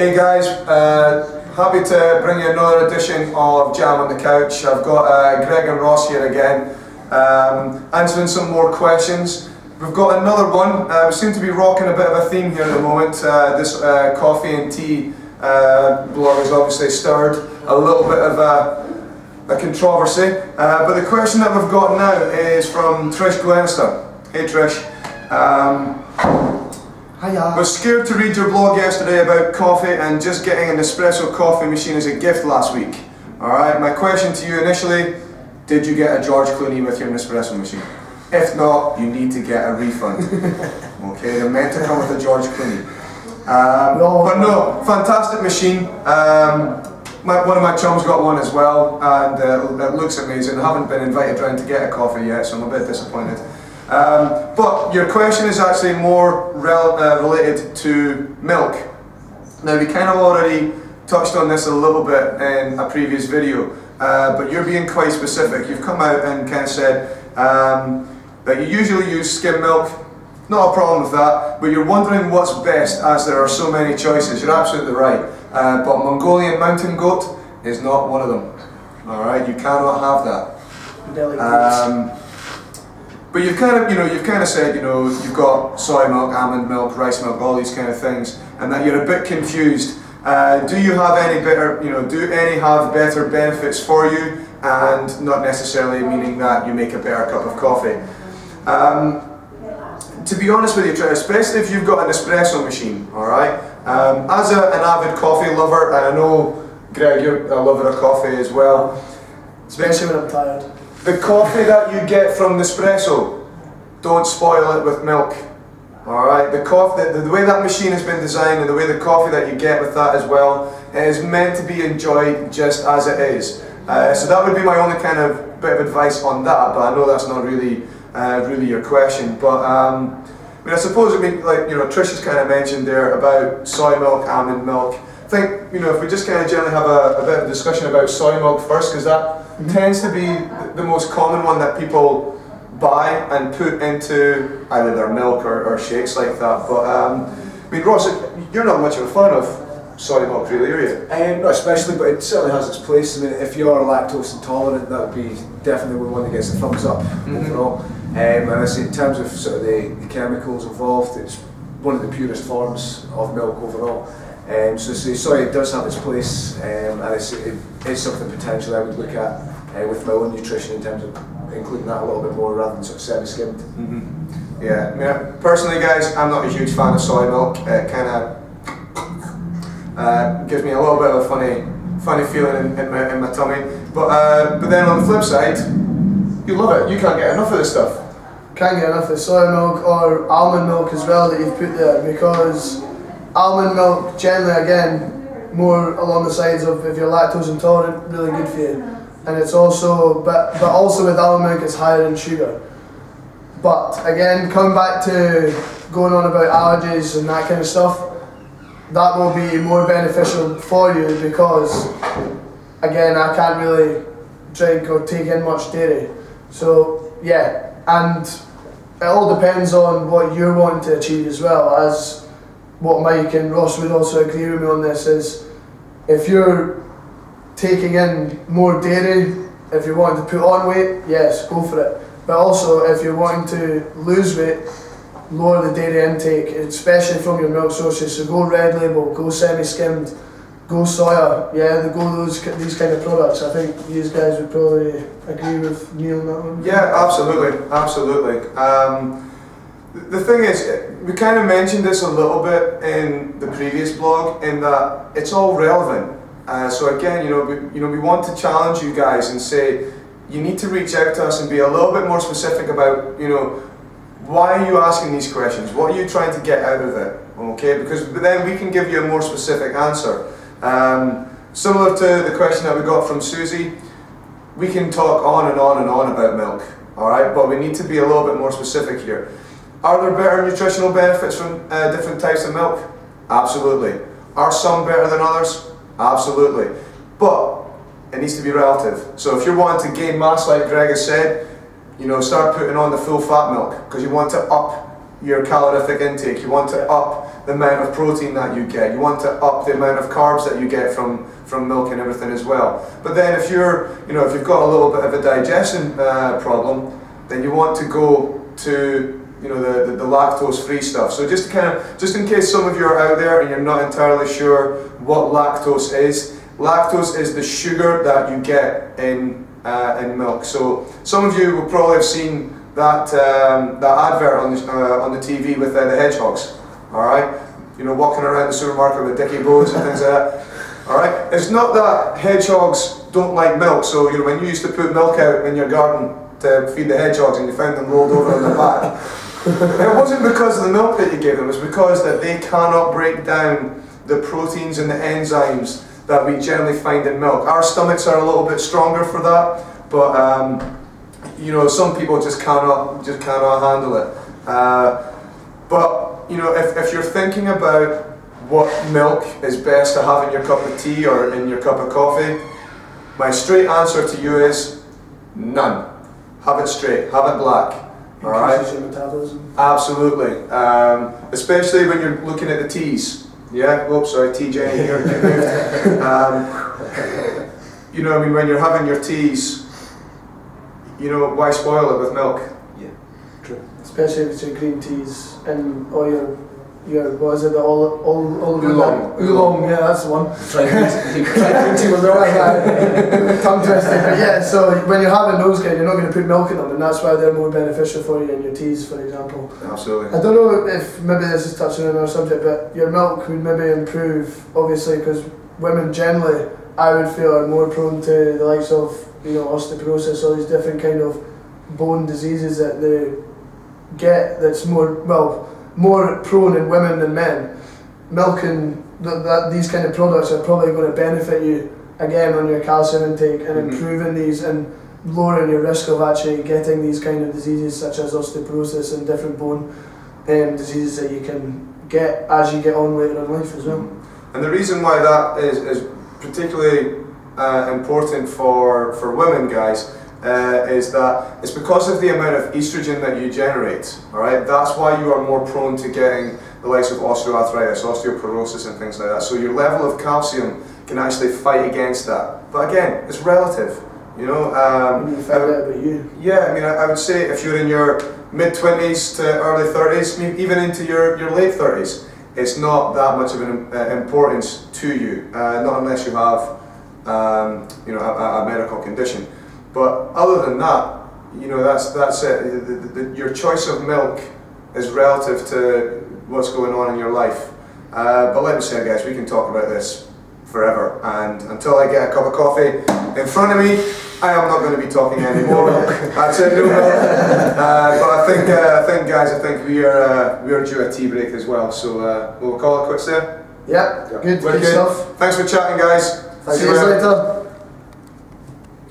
Hey guys, happy to bring you another edition of Jam on the Couch. I've got Greg and Ross here again, answering some more questions. We've got another one. We seem to be rocking a bit of a theme here at the moment. This coffee and tea blog has obviously stirred a little bit of a controversy. But the question that we've got now is from Trish Glenster. Hey Trish. Hiya. Was scared to read your blog yesterday about coffee and just getting an espresso coffee machine as a gift last week. Alright, my question to you initially, did you get a George Clooney with your Nespresso machine? If not, you need to get a refund. Okay, they're meant to come with a George Clooney. But no, fantastic machine. One of my chums got one as well, and it looks amazing. I haven't been invited around to get a coffee yet, so I'm a bit disappointed. But your question is actually more related to milk. Now we kind of already touched on this a little bit in a previous video, but you're being quite specific. You've come out and kind of said that you usually use skim milk. Not a problem with that, but you're wondering what's best as there are so many choices. You're absolutely right, but Mongolian mountain goat is not one of them. Alright, you cannot have that. But you've kind of said, you've got soy milk, almond milk, rice milk, all these kind of things, and that you're a bit confused. Do you have any better, do any have better benefits for you, and not necessarily meaning that you make a better cup of coffee? To be honest with you, especially if you've got an espresso machine, all right. As an avid coffee lover, and I know Greg, you're a lover of coffee as well, especially when I'm tired. The coffee that you get from Nespresso, don't spoil it with milk. Alright, the way that machine has been designed and the way the coffee that you get with that as well, it is meant to be enjoyed just as it is. So that would be my only kind of bit of advice on that, but I know that's not really your question. But I suppose Trisha's kind of mentioned there about soy milk, almond milk. I think, if we just kind of generally have a bit of a discussion about soy milk first, because that tends to be the most common one that people buy and put into either their milk or shakes like that. But Ross, you're not much of a fan of soy milk, really, are you? Not especially, but it certainly has its place. I mean, if you're lactose intolerant, that would be definitely one that gets the thumbs up overall. And I say in terms of sort of the chemicals involved, it's one of the purest forms of milk overall. So soy does have its place, and it is something potentially I would look at with my own nutrition in terms of including that a little bit more rather than sort of semi-skimmed. Yeah, I mean, personally guys, I'm not a huge fan of soy milk. It kind of gives me a little bit of a funny feeling in my tummy. But then on the flip side, you love it. You can't get enough of this stuff. Can't get enough of soy milk or almond milk as well that you've put there, because almond milk generally, again, more along the sides of if you're lactose intolerant, really good for you. And it's also, but also with almond milk, it's higher in sugar. But again, coming back to going on about allergies and that kind of stuff, that will be more beneficial for you because, again, I can't really drink or take in much dairy. So yeah, and it all depends on what you're wanting to achieve as well. As what Mike and Ross would also agree with me on this is, if you're taking in more dairy, if you're wanting to put on weight, yes, go for it. But also, if you're wanting to lose weight, lower the dairy intake, especially from your milk sources. So go red label, go semi-skimmed, go soya, go these kind of products. I think these guys would probably agree with Neil on that one. Yeah, absolutely. The thing is, we kind of mentioned this a little bit in the previous blog, in that it's all relevant. So again, we want to challenge you guys and say you need to reach out to us and be a little bit more specific about, why are you asking these questions? What are you trying to get out of it? Okay, because then we can give you a more specific answer. Similar to the question that we got from Susie, we can talk on and on and on about milk, all right? But we need to be a little bit more specific here. Are there better nutritional benefits from different types of milk? Absolutely. Are some better than others? Absolutely. But it needs to be relative. So if you're wanting to gain mass, like Greg has said, start putting on the full fat milk because you want to up your calorific intake. You want to up the amount of protein that you get. You want to up the amount of carbs that you get from milk and everything as well. But then if if you've got a little bit of a digestion problem, then you want to go to the lactose-free stuff. So just in case some of you are out there and you're not entirely sure what lactose is the sugar that you get in milk. So some of you will probably have seen that advert on the TV with the hedgehogs. All right, walking around the supermarket with dicky bows and things like that. All right, it's not that hedgehogs don't like milk. So when you used to put milk out in your garden to feed the hedgehogs and you found them rolled over on their back, it wasn't because of the milk that you gave them. It was because that they cannot break down the proteins and the enzymes that we generally find in milk. Our stomachs are a little bit stronger for that, but some people just cannot handle it. But if you're thinking about what milk is best to have in your cup of tea or in your cup of coffee, my straight answer to you is none. Have it straight, have it black. All right. Your metabolism. Absolutely, especially when you're looking at the teas. Yeah. Oops, sorry, tea Jenny here. When you're having your teas, why spoil it with milk? Yeah, true. Especially if it's your green teas and all your what is it, the oolong, yeah, that's the one. Tongue twisting, but yeah, so when you're having those guys, you're not going to put milk in them, and that's why they're more beneficial for you in your teas, for example. Absolutely. I don't know if maybe this is touching on another subject, but your milk would maybe improve, obviously, because women generally, I would feel, are more prone to the likes of osteoporosis, all these different kind of bone diseases that they get. That's more prone in women than men. Milk and these kind of products are probably going to benefit you again on your calcium intake and improving these and lowering your risk of actually getting these kind of diseases such as osteoporosis and different bone diseases that you can get as you get on later in life as well. And the reason why that is particularly important for women, guys, is that it's because of the amount of estrogen that you generate. All right, that's why you are more prone to getting the likes of osteoarthritis, osteoporosis, and things like that. So your level of calcium can actually fight against that. But again, it's relative. You find out about you. Yeah, I would say if you're in your mid-20s to early 30s, even into your late 30s, it's not that much of an importance to you, not unless you have a medical condition. But other than that, that's it. Your choice of milk is relative to what's going on in your life. But like we said, guys, we can talk about this forever, and until I get a cup of coffee in front of me, I am not going to be talking anymore. That's it, no milk. But I think, guys, we are due a tea break as well. So we'll call it quits there. Yeah, good Wicked. stuff. Thanks for chatting, guys. See you later.